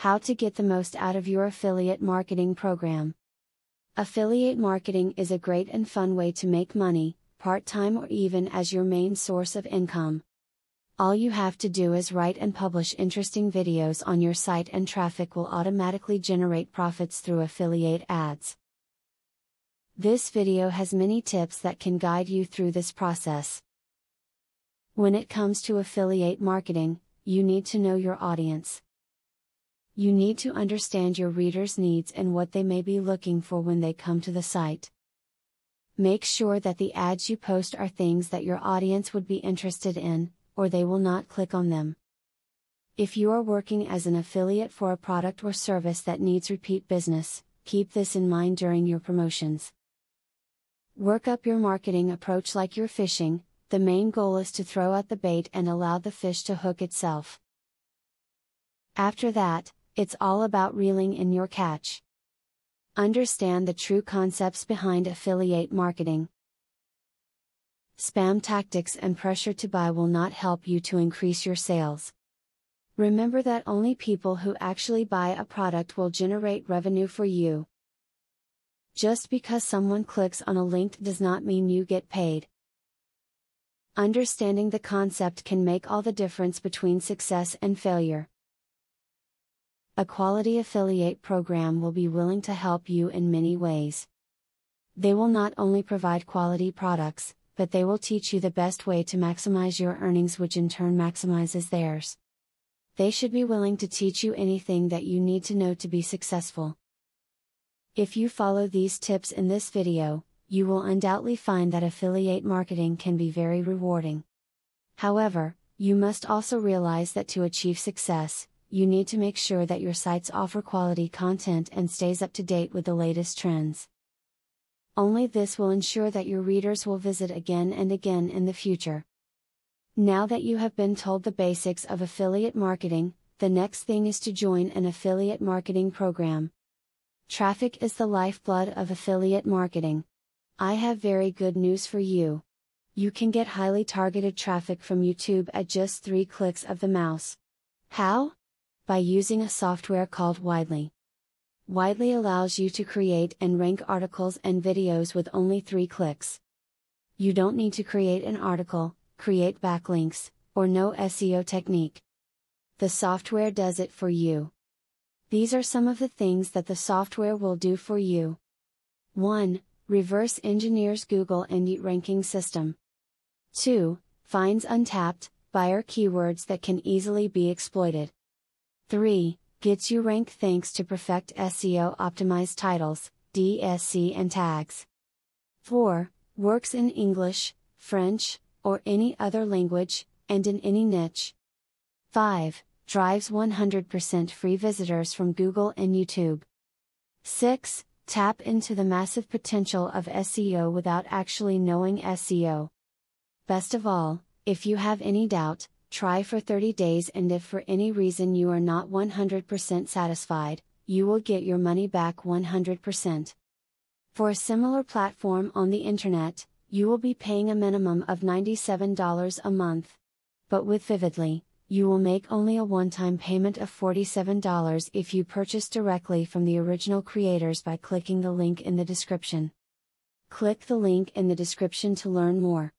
How to get the most out of your affiliate marketing program. Affiliate marketing is a great and fun way to make money, part-time or even as your main source of income. All you have to do is write and publish interesting videos on your site, and traffic will automatically generate profits through affiliate ads. This video has many tips that can guide you through this process. When it comes to affiliate marketing, you need to know your audience. You need to understand your readers' needs and what they may be looking for when they come to the site. Make sure that the ads you post are things that your audience would be interested in, or they will not click on them. If you are working as an affiliate for a product or service that needs repeat business, keep this in mind during your promotions. Work up your marketing approach like you're fishing. The main goal is to throw out the bait and allow the fish to hook itself. After that, it's all about reeling in your catch. Understand the true concepts behind affiliate marketing. Spam tactics and pressure to buy will not help you to increase your sales. Remember that only people who actually buy a product will generate revenue for you. Just because someone clicks on a link does not mean you get paid. Understanding the concept can make all the difference between success and failure. A quality affiliate program will be willing to help you in many ways. They will not only provide quality products, but they will teach you the best way to maximize your earnings, which in turn maximizes theirs. They should be willing to teach you anything that you need to know to be successful. If you follow these tips in this video, you will undoubtedly find that affiliate marketing can be very rewarding. However, you must also realize that to achieve success, you need to make sure that your sites offer quality content and stays up to date with the latest trends. Only this will ensure that your readers will visit again and again in the future. Now that you have been told the basics of affiliate marketing, the next thing is to join an affiliate marketing program. Traffic is the lifeblood of affiliate marketing. I have very good news for you. You can get highly targeted traffic from YouTube at just 3 clicks of the mouse. How? By using a software called Widely. Widely allows you to create and rank articles and videos with only 3 clicks. You don't need to create an article, create backlinks, or know SEO technique. The software does it for you. These are some of the things that the software will do for you. 1. Reverse engineers Google Indie ranking system. 2. Finds untapped buyer keywords that can easily be exploited. 3. Gets you ranked thanks to Perfect SEO optimized titles, DSC and tags. 4. Works in English, French, or any other language, and in any niche. 5. Drives 100% free visitors from Google and YouTube. 6. Tap into the massive potential of SEO without actually knowing SEO. Best of all, if you have any doubt, try for 30 days, and if for any reason you are not 100% satisfied, you will get your money back 100%. For a similar platform on the internet, you will be paying a minimum of $97 a month. But with Vividly, you will make only a one-time payment of $47 if you purchase directly from the original creators by clicking the link in the description. Click the link in the description to learn more.